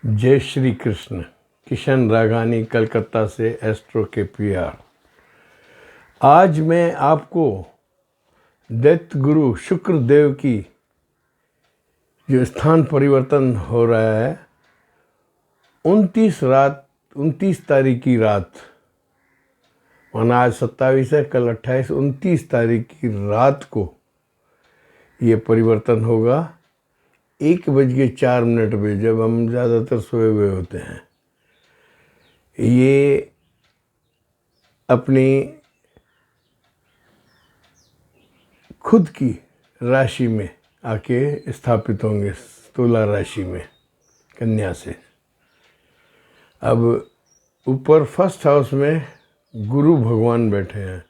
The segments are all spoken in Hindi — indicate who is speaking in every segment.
Speaker 1: जय श्री कृष्ण। किशन रागानी, कलकत्ता से एस्ट्रो के पीआर। आज मैं आपको दैत्य गुरु शुक्र देव की जो स्थान परिवर्तन हो रहा है 29 तारीख की रात, माना आज 27 है, कल 28, 29 तारीख की रात को ये परिवर्तन होगा 1:04 पे, जब हम ज़्यादातर सोए हुए होते हैं। ये अपनी खुद की राशि में आके स्थापित होंगे, तुला राशि में, कन्या से। अब ऊपर फर्स्ट हाउस में गुरु भगवान बैठे हैं,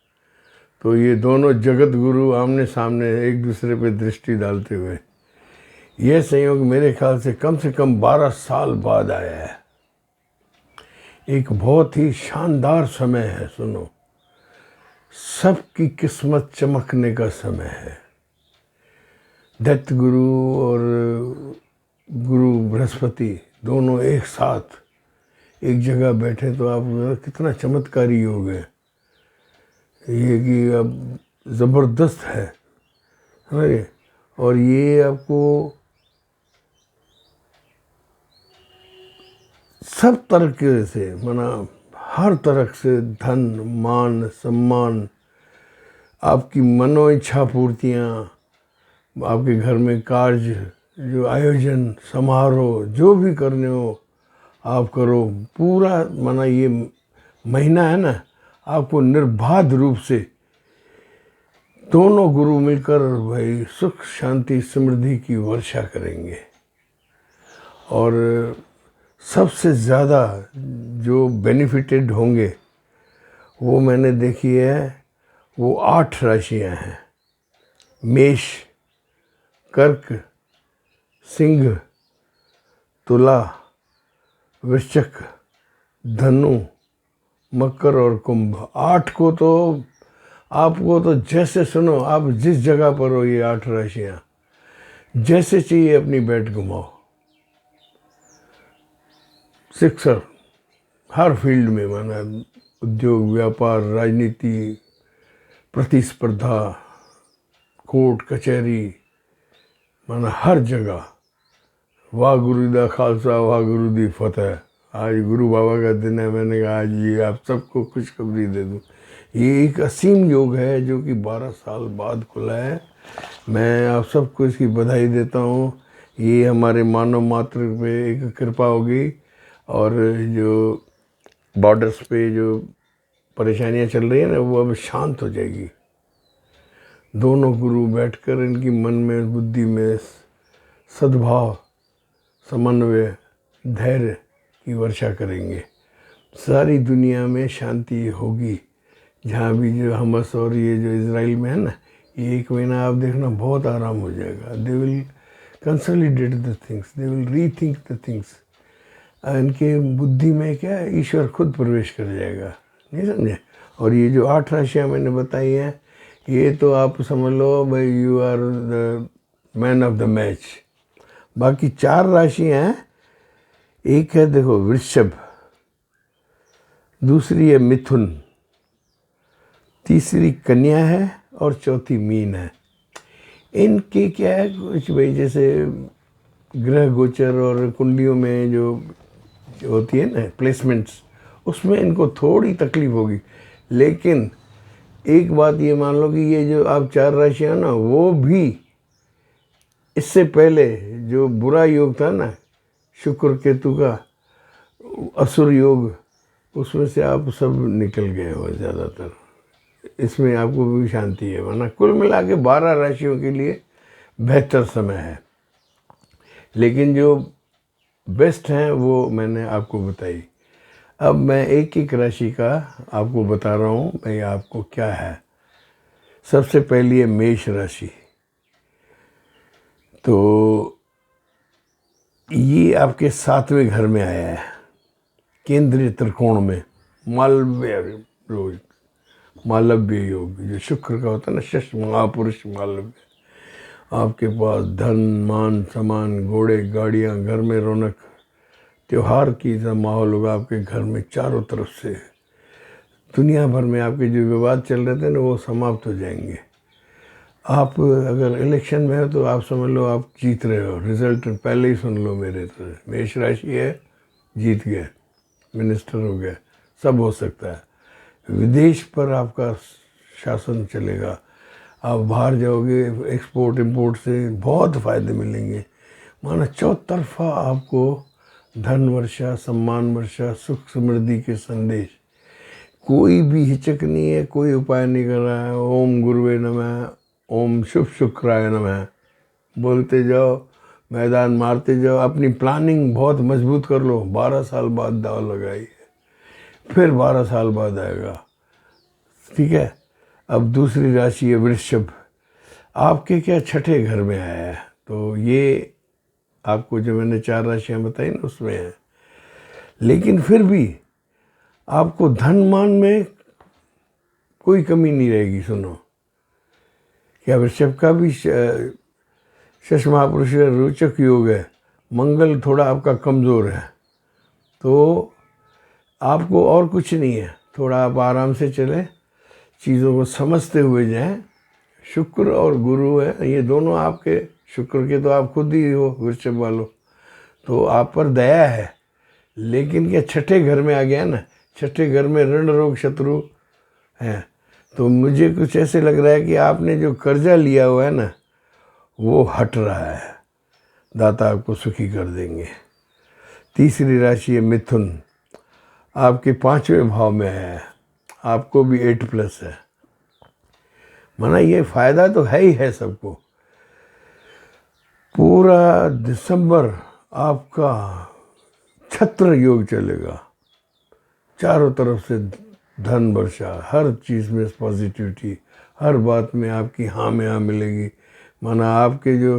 Speaker 1: तो ये दोनों जगत गुरु आमने सामने एक दूसरे पे दृष्टि डालते हुए, यह संयोग मेरे ख्याल से कम 12 साल बाद आया है। एक बहुत ही शानदार समय है। सुनो, सबकी किस्मत चमकने का समय है। दैत्य गुरु और गुरु बृहस्पति दोनों एक साथ एक जगह बैठे तो आप कितना चमत्कारी योग है ये, कि अब ज़बरदस्त है समझे। और ये आपको सब तरह से, माना हर तरह से धन, मान, सम्मान, आपकी मनो इच्छा पूर्तियाँ, आपके घर में कार्य, जो आयोजन, समारोह जो भी करने हो आप करो। पूरा माना ये महीना है ना, आपको निर्बाध रूप से दोनों गुरु मिलकर भाई सुख, शांति, समृद्धि की वर्षा करेंगे। और सबसे ज़्यादा जो बेनिफिटेड होंगे वो मैंने देखी है, वो 8 राशियां हैं। मेष, कर्क, सिंह, तुला, वृश्चिक, धनु, मकर और कुंभ। 8 को तो आपको तो जैसे, सुनो, आप जिस जगह पर हो ये 8 राशियां, जैसे चाहिए अपनी बैट घुमाओ। शिक्षक हर फील्ड में, माना उद्योग, व्यापार, राजनीति, प्रतिस्पर्धा, कोर्ट कचहरी, माना हर जगह। वाह गुरु दा खालसा, वाह गुरु दी फतेह। आज गुरु बाबा का दिन है, मैंने कहा आज ये आप सबको खुशखबरी दे दूँ। ये एक असीम योग है जो कि 12 साल बाद खुला है। मैं आप सबको इसकी बधाई देता हूँ। ये हमारे मानव मात्र पे एक कृपा होगी, और जो बॉर्डर्स पे जो परेशानियां चल रही है ना, वो अब शांत हो जाएगी। दोनों गुरु बैठकर इनकी मन में, बुद्धि में सद्भाव, समन्वय, धैर्य की वर्षा करेंगे। सारी दुनिया में शांति होगी। जहाँ भी जो हमस और ये जो इजराइल में है ना, ये 1 महीना आप देखना बहुत आराम हो जाएगा। They will consolidate the things, they will rethink the things. इनके बुद्धि में क्या है, ईश्वर खुद प्रवेश कर जाएगा, नहीं समझे। और ये जो 8 राशियाँ मैंने बताई हैं, ये तो आप समझ लो भाई, you are the man of the match. बाकी 4 राशियाँ हैं। एक है देखो वृषभ, दूसरी है मिथुन, तीसरी कन्या है और चौथी मीन है। इनके क्या है, कुछ भाई जैसे ग्रह गोचर और कुंडलियों में जो होती है ना प्लेसमेंट्स, उसमें इनको थोड़ी तकलीफ होगी। लेकिन एक बात ये मान लो कि ये जो आप 4 राशियाँ ना, वो भी इससे पहले जो बुरा योग था ना, शुक्र केतु का असुर योग, उसमें से आप सब निकल गए हो ज़्यादातर। इसमें आपको भी शांति है। वरना कुल मिला के 12 राशियों के लिए बेहतर समय है। लेकिन जो बेस्ट हैं वो मैंने आपको बताई। अब मैं एक एक राशि का आपको बता रहा हूँ भाई आपको क्या है। सबसे पहली है मेष राशि। तो ये आपके 7वें घर में आया है, केंद्रीय त्रिकोण में, मालव्य योग, जो शुक्र का होता है ना, षष्ठ महापुरुष मालव्य। आपके पास धन, मान, सम्मान, घोड़े, गाड़ियाँ, घर में रौनक, त्यौहार की सा माहौल होगा आपके घर में चारों तरफ से। दुनिया भर में आपके जो विवाद चल रहे थे ना वो समाप्त हो जाएंगे। आप अगर इलेक्शन में हो तो आप समझ लो आप जीत रहे हो, रिजल्ट पहले ही सुन लो मेरे तो। मेष राशि है, जीत गए, मिनिस्टर हो गए, सब हो सकता है। विदेश पर आपका शासन चलेगा, आप बाहर जाओगे, एक्सपोर्ट इंपोर्ट से बहुत फ़ायदे मिलेंगे। माना चौतरफा आपको धन वर्षा, सम्मान वर्षा, सुख समृद्धि के संदेश। कोई भी हिचक नहीं है, कोई उपाय नहीं कर रहा है। ओम गुरुवे नमः, ओम शुभ शुक्राय नमः बोलते जाओ, मैदान मारते जाओ। अपनी प्लानिंग बहुत मजबूत कर लो। 12 साल बाद दाव लगाई, फिर 12 साल बाद आएगा। ठीक है। अब दूसरी राशि है वृषभ। आपके क्या छठे घर में आया है, तो ये आपको जो मैंने 4 राशियां बताई ना उसमें है। लेकिन फिर भी आपको धन मान में कोई कमी नहीं रहेगी। सुनो, क्या वृषभ का भी शश महापुरुष रोचक योग है। मंगल थोड़ा आपका कमज़ोर है, तो आपको और कुछ नहीं है, थोड़ा आप आराम से चले, चीज़ों को समझते हुए जाएं। शुक्र और गुरु है, ये दोनों आपके, शुक्र के तो आप खुद ही हो वृषभ वालों, तो आप पर दया है। लेकिन क्या छठे घर में आ गया ना, छठे घर में ऋण रोग शत्रु हैं, तो मुझे कुछ ऐसे लग रहा है कि आपने जो कर्जा लिया हुआ है ना वो हट रहा है। दाता आपको सुखी कर देंगे। तीसरी राशि है मिथुन। आपके 5वें भाव में है, आपको भी 8+ है। माना ये फायदा तो है ही है सबको। पूरा दिसंबर आपका छत्र योग चलेगा, चारों तरफ से धन वर्षा, हर चीज़ में पॉजिटिविटी, हर बात में आपकी हाँ में हाँ मिलेगी। माना आपके जो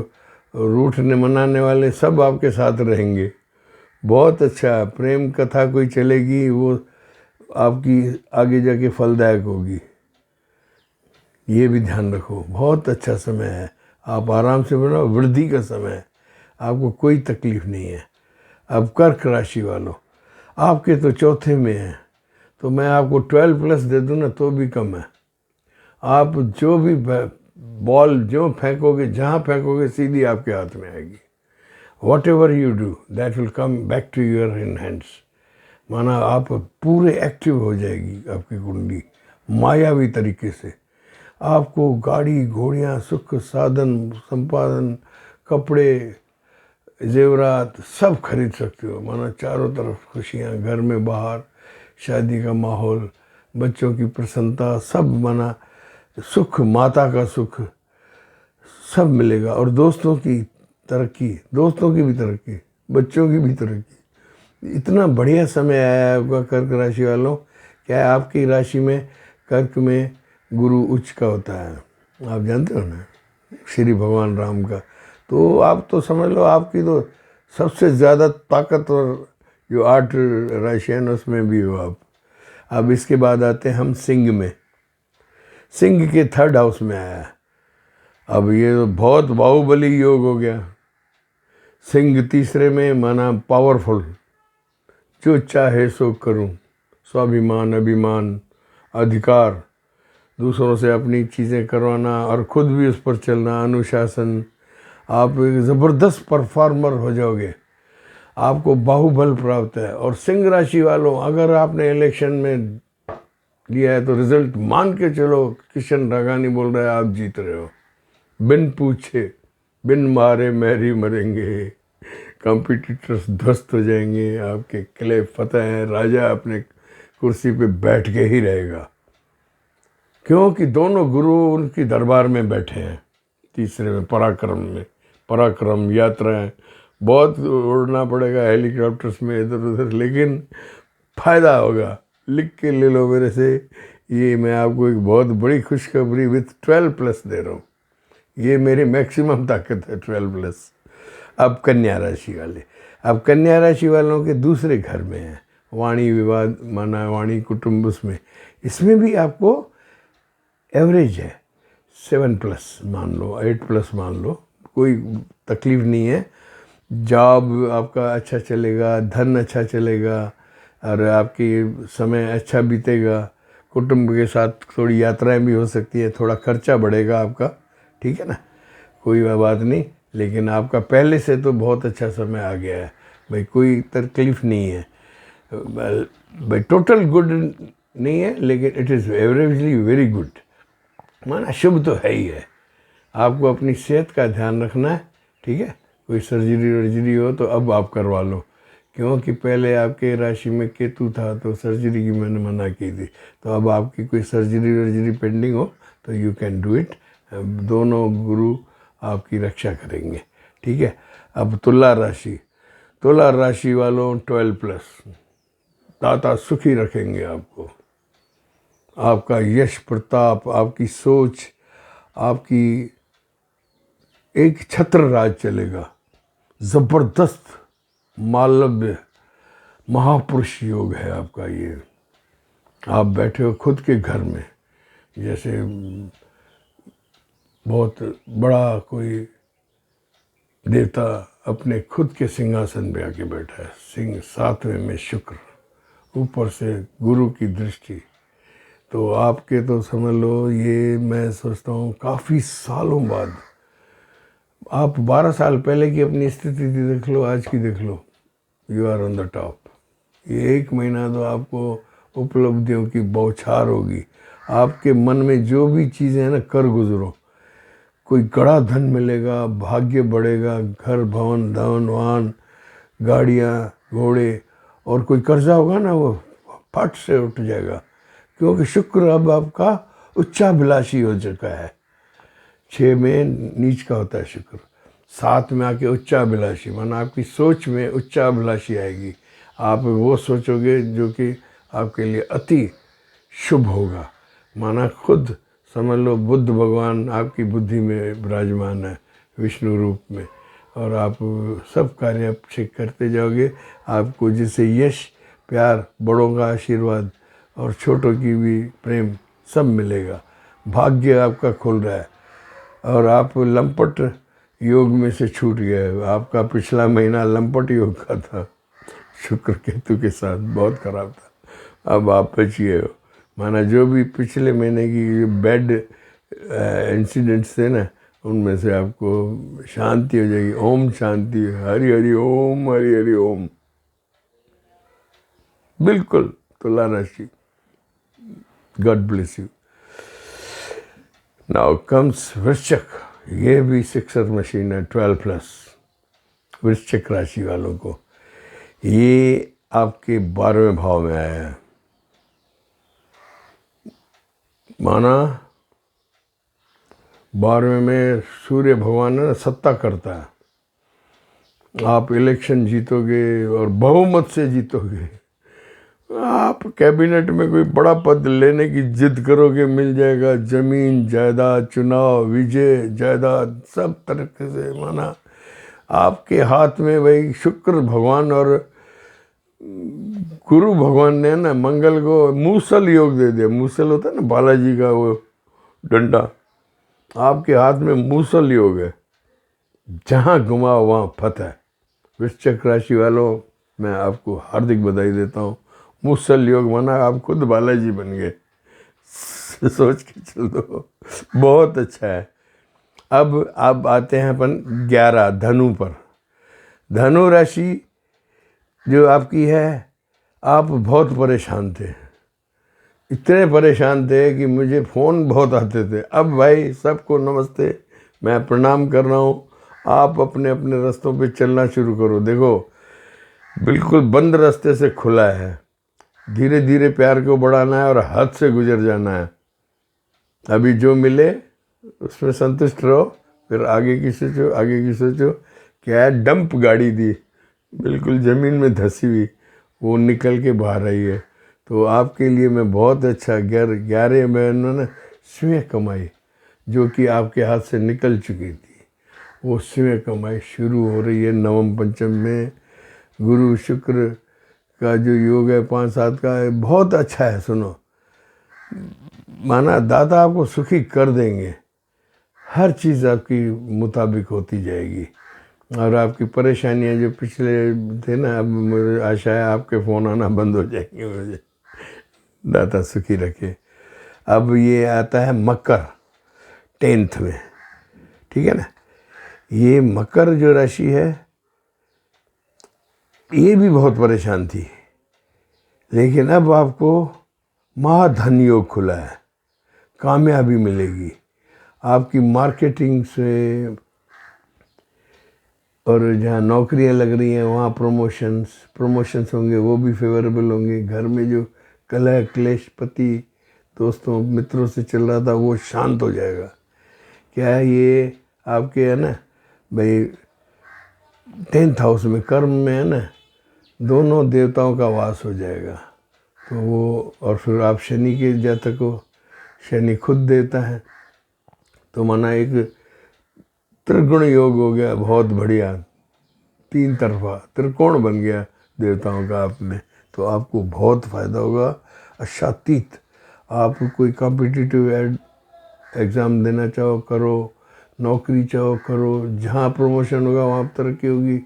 Speaker 1: रूठने मनाने वाले सब आपके साथ रहेंगे। बहुत अच्छा, प्रेम कथा कोई चलेगी वो आपकी आगे जाके फलदायक होगी, ये भी ध्यान रखो। बहुत अच्छा समय है, आप आराम से बनाओ, वृद्धि का समय है, आपको कोई तकलीफ नहीं है। अब कर्क राशि वालों, आपके तो चौथे में है, तो मैं आपको 12+ दे दूँ ना तो भी कम है। आप जो भी बॉल जो फेंकोगे, जहाँ फेंकोगे, सीधी आपके हाथ में आएगी। Whatever you do that will come back to your in hands. माना आप पूरे एक्टिव हो जाएगी आपकी कुंडली, मायावी तरीके से। आपको गाड़ी घोड़ियाँ, सुख साधन संपादन, कपड़े जेवरात सब खरीद सकते हो। माना चारों तरफ खुशियाँ, घर में बाहर शादी का माहौल, बच्चों की प्रसन्नता, सब माना सुख, माता का सुख सब मिलेगा। और दोस्तों की तरक्की, दोस्तों की भी तरक्की, बच्चों की भी तरक्की। इतना बढ़िया समय आया है आपका कर्क राशि वालों। क्या है, आपकी राशि में कर्क में गुरु उच्च का होता है, आप जानते हो ना, श्री भगवान राम का। तो आप तो समझ लो आपकी तो सबसे ज़्यादा ताकतवर जो 8 राशियाँ हैं उसमें भी हो आप। अब इसके बाद आते हैं हम सिंह में। सिंह के 3rd हाउस में आया है। अब ये तो बहुत बाहुबली योग हो गया। सिंह तीसरे में, माना पावरफुल, जो चाहे सो करूं, स्वाभिमान, अभिमान, अधिकार, दूसरों से अपनी चीज़ें करवाना और खुद भी उस पर चलना, अनुशासन। आप एक ज़बरदस्त परफॉर्मर हो जाओगे, आपको बाहुबल प्राप्त है। और सिंह राशि वालों, अगर आपने इलेक्शन में लिया है तो रिजल्ट मान के चलो, किशन रागानी बोल रहा है आप जीत रहे हो। बिन पूछे, बिन मारे मैरी मरेंगे, कॉम्पिटिटर्स ध्वस्त हो जाएंगे, आपके किले फतेह हैं, राजा अपने कुर्सी पे बैठ के ही रहेगा, क्योंकि दोनों गुरु उनकी दरबार में बैठे हैं। तीसरे में पराक्रम में, पराक्रम, यात्राएं, बहुत उड़ना पड़ेगा हेलीकॉप्टर्स में इधर उधर, लेकिन फ़ायदा होगा। लिख के ले लो मेरे से, ये मैं आपको एक बहुत बड़ी खुशखबरी विथ 12+ दे रहा हूँ। ये मेरी मैक्सिमम ताकत है 12+। अब कन्या राशि वाले, अब कन्या राशि वालों के दूसरे घर में है वाणी विवाद, माना वाणी कुटुंब, उसमें इसमें भी आपको एवरेज है, 7+ मान लो, 8+ मान लो, कोई तकलीफ नहीं है। जॉब आपका अच्छा चलेगा, धन अच्छा चलेगा और आपकी समय अच्छा बीतेगा। कुटुंब के साथ थोड़ी यात्राएं भी हो सकती है, थोड़ा खर्चा बढ़ेगा आपका, ठीक है ना, कोई बात नहीं, लेकिन आपका पहले से तो बहुत अच्छा समय आ गया है भाई, कोई तकलीफ नहीं है भाई, टोटल गुड नहीं है लेकिन it is averagely very good, माना शुभ तो है ही है। आपको अपनी सेहत का ध्यान रखना है, ठीक है, कोई सर्जरी वर्जरी हो तो अब आप करवा लो, क्योंकि पहले आपके राशि में केतु था तो सर्जरी की मैंने मना की थी, तो अब आपकी कोई सर्जरी वर्जरी पेंडिंग हो तो यू कैन डू इट, दोनों गुरु आपकी रक्षा करेंगे, ठीक है। अब तुला राशि वालों 12+, दाता सुखी रखेंगे आपको, आपका यश प्रताप, आपकी सोच, आपकी एक छत्र राज चलेगा, ज़बरदस्त मालव्य महापुरुष योग है आपका ये। आप बैठे हो खुद के घर में, जैसे बहुत बड़ा कोई देवता अपने खुद के सिंहासन पे आके बैठा है, सिंह 7वें में शुक्र, ऊपर से गुरु की दृष्टि, तो आपके तो समझ लो ये मैं सोचता हूँ काफ़ी सालों बाद, आप 12 साल पहले की अपनी स्थिति देख लो, आज की देख लो, you are on the top. ये 1 महीना तो आपको उपलब्धियों की बौछार होगी, आपके मन में जो भी चीज़ें हैं ना कर गुजरो, कोई कड़ा धन मिलेगा, भाग्य बढ़ेगा, घर भवन धन वाहन गाड़ियाँ घोड़े, और कोई कर्जा होगा ना वो फट से उठ जाएगा, क्योंकि शुक्र अब आपका उच्चाभिलाषी हो चुका है। 6 में नीच का होता है शुक्र, 7 में आके उच्चाभिलाषी, माना आपकी सोच में उच्चाभिलाषी आएगी, आप वो सोचोगे जो कि आपके लिए अति शुभ होगा, माना खुद समझ लो बुद्ध भगवान आपकी बुद्धि में विराजमान है विष्णु रूप में, और आप सब कार्य अच्छे करते जाओगे, आपको जिससे यश प्यार, बड़ों का आशीर्वाद और छोटों की भी प्रेम सब मिलेगा, भाग्य आपका खुल रहा है, और आप लंपट योग में से छूट गए। आपका पिछला महीना लंपट योग का था, शुक्र केतु के साथ बहुत खराब था, अब आप बच गए हो, माना जो भी पिछले महीने की बैड इंसिडेंट्स थे ना, उनमें से आपको शांति हो जाएगी। ओम शांति, हरि हरि ओम, हरि हरि ओम। बिल्कुल तुला राशि, God bless you. Now comes वृश्चिक, ये भी सिक्सर मशीन है 12+, वृश्चिक राशि वालों को ये आपके 12वें भाव में आया है, माना 12वें में सूर्य भगवान है ना, सत्ता करता है, आप इलेक्शन जीतोगे और बहुमत से जीतोगे, आप कैबिनेट में कोई बड़ा पद लेने की जिद करोगे, मिल जाएगा, जमीन जायदाद, चुनाव, विजय, जायदाद, सब तरीके से, माना आपके हाथ में भाई शुक्र भगवान और गुरु भगवान ने ना मंगल को मूसल योग दे दिया। मूसल होता है ना बालाजी का वो डंडा, आपके हाथ में मूसल योग है, जहाँ घुमाओ वहाँ फतह। वृश्चिक राशि वालों, मैं आपको हार्दिक बधाई देता हूँ, मूसल योग माना आप खुद बालाजी बन गए, सोच के चल दो, बहुत अच्छा है। अब आते हैं अपन 11 धनु पर। धनु राशि जो आपकी है, आप बहुत परेशान थे, इतने परेशान थे कि मुझे फ़ोन बहुत आते थे। अब भाई सबको नमस्ते, मैं प्रणाम कर रहा हूँ, आप अपने अपने रास्तों पे चलना शुरू करो। देखो बिल्कुल बंद रास्ते से खुला है, धीरे धीरे प्यार को बढ़ाना है और हद से गुजर जाना है। अभी जो मिले उसमें संतुष्ट रहो, फिर आगे की सोचो। क्या है, डंप गाड़ी दी, बिल्कुल ज़मीन में धसी हुई, वो निकल के बाहर आई है, तो आपके लिए मैं बहुत अच्छा 11 महीनों ने स्वयं कमाई जो कि आपके हाथ से निकल चुकी थी, वो स्वयं कमाई शुरू हो रही है। नवम पंचम में गुरु शुक्र का जो योग है 5-7 का है, बहुत अच्छा है। सुनो, माना दाता आपको सुखी कर देंगे, हर चीज़ आपकी मुताबिक होती जाएगी, और आपकी परेशानियां जो पिछले थे ना, अब मुझे आशा है आपके फ़ोन आना बंद हो जाएंगे, मुझे दाता सुखी रखे। अब ये आता है मकर 10th में, ठीक है ना। ये मकर जो राशि है ये भी बहुत परेशान थी, लेकिन अब आपको महाधन योग खुला है, कामयाबी मिलेगी आपकी मार्केटिंग से, और जहाँ नौकरियां लग रही हैं वहाँ प्रमोशंस होंगे, वो भी फेवरेबल होंगे। घर में जो कलह क्लेश पति दोस्तों मित्रों से चल रहा था वो शांत हो जाएगा। क्या है ये आपके है ना भाई 10th हाउस में कर्म में है ना, दोनों देवताओं का वास हो जाएगा। तो वो, और फिर आप शनि के जातक हो, शनि खुद देता है, तो माना एक त्रिगुण योग हो गया, बहुत बढ़िया, 3 तरफा त्रिकोण बन गया देवताओं का आप में। तो आपको बहुत फ़ायदा होगा। आशातीत आप कोई कॉम्पिटिटिव एग्ज़ाम देना चाहो करो, नौकरी चाहो करो, जहाँ प्रमोशन होगा वहाँ तरक्की होगी।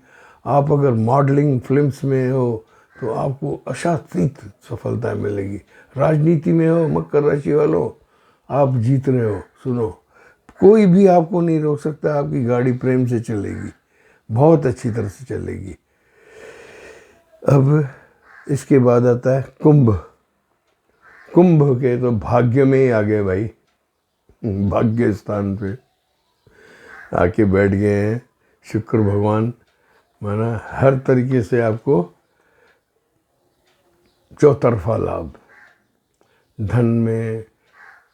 Speaker 1: आप अगर मॉडलिंग फिल्म्स में हो तो आपको आशातीत सफलता मिलेगी। राजनीति में हो मकर राशि वालों, आप जीत रहे हो। सुनो, कोई भी आपको नहीं रोक सकता, आपकी गाड़ी प्रेम से चलेगी, बहुत अच्छी तरह से चलेगी। अब इसके बाद आता है कुंभ। कुंभ के तो भाग्य में ही आ गए भाई, भाग्य स्थान पे आके बैठ गए हैं शुक्र भगवान। माना हर तरीके से आपको चौतरफा लाभ, धन में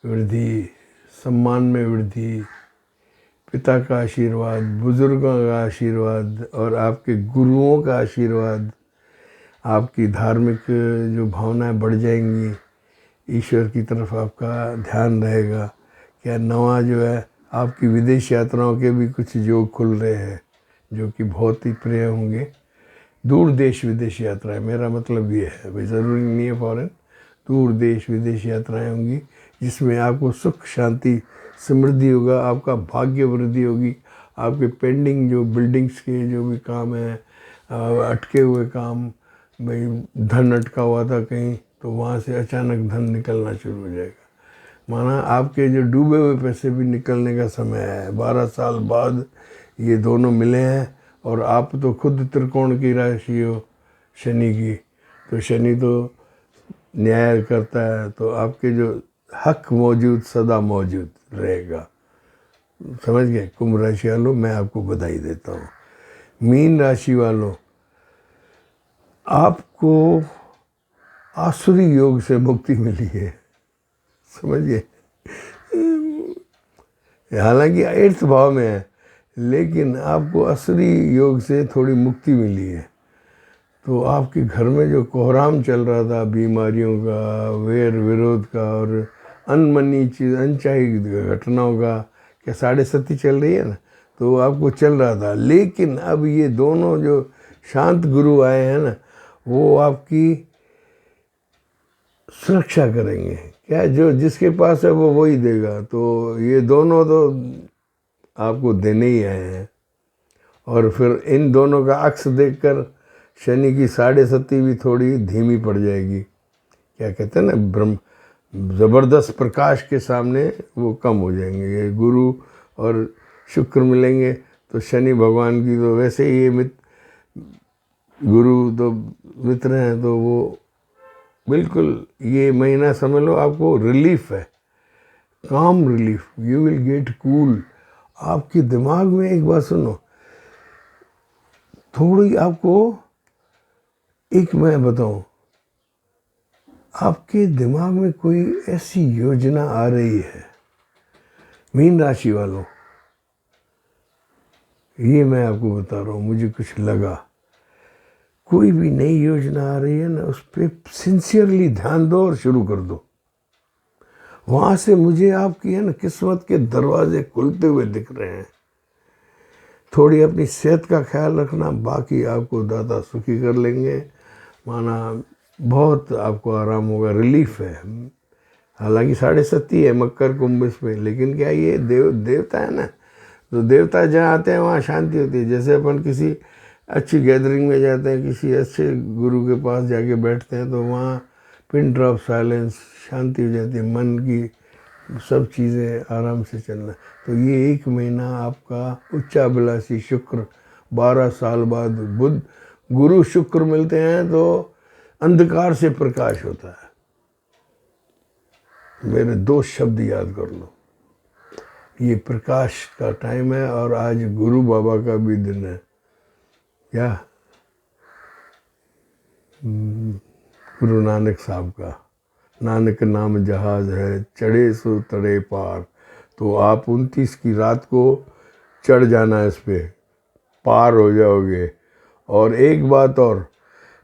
Speaker 1: वृद्धि, सम्मान में वृद्धि, पिता का आशीर्वाद, बुजुर्गों का आशीर्वाद और आपके गुरुओं का आशीर्वाद, आपकी धार्मिक जो भावनाएं बढ़ जाएंगी, ईश्वर की तरफ आपका ध्यान रहेगा। क्या नवा जो है आपकी विदेश यात्राओं के भी कुछ योग खुल रहे हैं जो कि बहुत ही प्रिय होंगे। दूर देश विदेश यात्राएं, मेरा मतलब ये है भाई, ज़रूरी नहीं है फॉरेन, दूर देश विदेश यात्राएं होंगी जिसमें आपको सुख शांति समृद्धि होगा, आपका भाग्य वृद्धि होगी। आपके पेंडिंग जो बिल्डिंग्स के जो भी काम हैं, अटके हुए काम, भाई धन अटका हुआ था कहीं तो वहाँ से अचानक धन निकलना शुरू हो जाएगा। माना आपके जो डूबे हुए पैसे भी निकलने का समय है। 12 साल बाद ये दोनों मिले हैं, और आप तो खुद त्रिकोण की राशि हो शनि की, तो शनि तो न्याय करता है, तो आपके जो हक मौजूद सदा मौजूद रहेगा। समझ गए कुंभ राशि वालों, मैं आपको बधाई देता हूँ। मीन राशि वालों, आपको आसुरी योग से मुक्ति मिली है, समझिए। हालांकि 8th भाव में है, लेकिन आपको असुरी योग से थोड़ी मुक्ति मिली है। तो आपके घर में जो कोहराम चल रहा था बीमारियों का, वैर विरोध का और अनमनी चीज़ अनचाही घटनाओं का, क्या 7.5 चल रही है ना, तो आपको चल रहा था। लेकिन अब ये दोनों जो शांत गुरु आए हैं ना, वो आपकी सुरक्षा करेंगे। क्या जो जिसके पास है वो वही देगा, तो ये दोनों तो आपको देने ही आए हैं। और फिर इन दोनों का अक्स देखकर शनि की 7.5 भी थोड़ी धीमी पड़ जाएगी। क्या कहते हैं ना, ब्रह्म ज़बरदस्त प्रकाश के सामने वो कम हो जाएंगे। ये गुरु और शुक्र मिलेंगे तो शनि भगवान की तो वैसे ही ये गुरु तो मित्र हैं, तो वो बिल्कुल ये महीना समझ लो आपको रिलीफ है, काम relief, you will get cool. आपके दिमाग में एक बात सुनो, थोड़ी आपको एक मैं बताऊं, आपके दिमाग में कोई ऐसी योजना आ रही है मीन राशि वालों, ये मैं आपको बता रहा हूँ, मुझे कुछ लगा कोई भी नई योजना आ रही है ना, उस पर सिंसियरली ध्यान दो और शुरू कर दो। वहाँ से मुझे आपकी है ना किस्मत के दरवाजे खुलते हुए दिख रहे हैं। थोड़ी अपनी सेहत का ख्याल रखना, बाकी आपको दादा सुखी कर लेंगे। माना बहुत आपको आराम होगा, रिलीफ है। हालांकि 7.5 है मकर कुंभ इस पे, लेकिन क्या ये देवता है ना, तो देवता जहाँ आते हैं वहाँ शांति होती है। जैसे अपन किसी अच्छी गैदरिंग में जाते हैं, किसी अच्छे गुरु के पास जाके बैठते हैं, तो वहाँ पिन ड्रॉप साइलेंस, शांति हो जाती है, मन की सब चीज़ें आराम से चलना। तो ये 1 महीना आपका उच्चाभिलाषी शुक्र, 12 साल बाद बुध गुरु शुक्र मिलते हैं तो अंधकार से प्रकाश होता है। मेरे 2 शब्द याद कर लो, ये प्रकाश का टाइम है और आज गुरु बाबा का भी दिन है। क्या? गुरु नानक साहब का, नानक नाम जहाज है चढ़े सो तड़े पार। तो आप 29 की रात को चढ़ जाना, इस पे पार हो जाओगे। और एक बात और,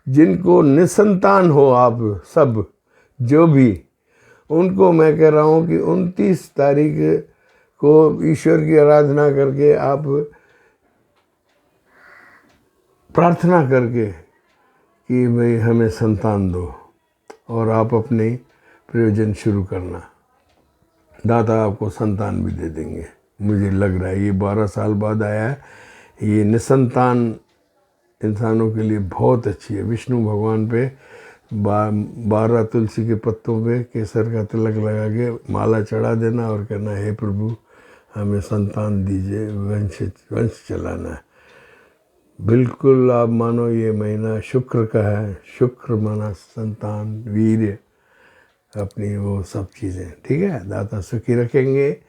Speaker 1: जिनको निसंतान हो आप सब जो भी, उनको मैं कह रहा हूँ कि 29 तारीख को ईश्वर की आराधना करके आप प्रार्थना करके कि भाई हमें संतान दो, और आप अपने प्रयोजन शुरू करना। दाता आपको संतान भी दे देंगे, मुझे लग रहा है। ये 12 साल बाद आया है। ये निसंतान इंसानों के लिए बहुत अच्छी है। विष्णु भगवान पे 12 तुलसी के पत्तों पे केसर का तिलक लगा के माला चढ़ा देना और कहना, हे प्रभु हमें संतान दीजिए, वंश चलाना है। बिल्कुल आप मानो ये महीना शुक्र का है। शुक्र माना संतान, वीर्य, अपनी वो सब चीज़ें, ठीक है। दाता सुखी रखेंगे।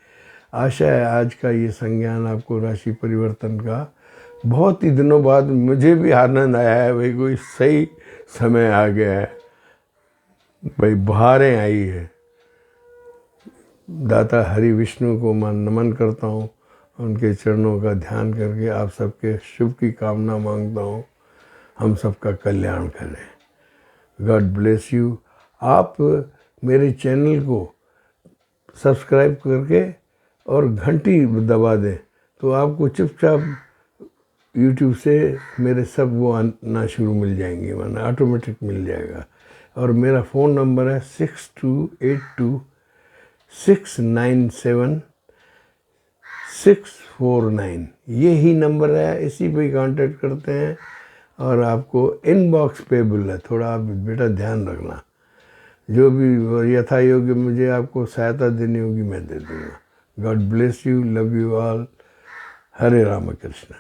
Speaker 1: आशा है आज का ये संज्ञान आपको राशि परिवर्तन का बहुत ही दिनों बाद मुझे भी आनंद आया है। भाई कोई सही समय आ गया है, भाई बहारें आई है। दाता हरि विष्णु को मैं नमन करता हूँ, उनके चरणों का ध्यान करके आप सबके शुभ की कामना मांगता हूँ, हम सबका कल्याण करें। God bless you. आप मेरे चैनल को सब्सक्राइब करके और घंटी दबा दें तो आपको चुपचाप यूट्यूब से मेरे सब वो आना शुरू मिल जाएंगे, माना ऑटोमेटिक मिल जाएगा। और मेरा फ़ोन नंबर है 6282697649। ये ही नंबर है, इसी पे कांटेक्ट करते हैं। और आपको इनबॉक्स पेबल है, थोड़ा आप बेटा ध्यान रखना। जो भी यथा योग्य मुझे आपको सहायता देनी होगी मैं दे दूँगा। God bless you, love you all. Hare Ram Krishna.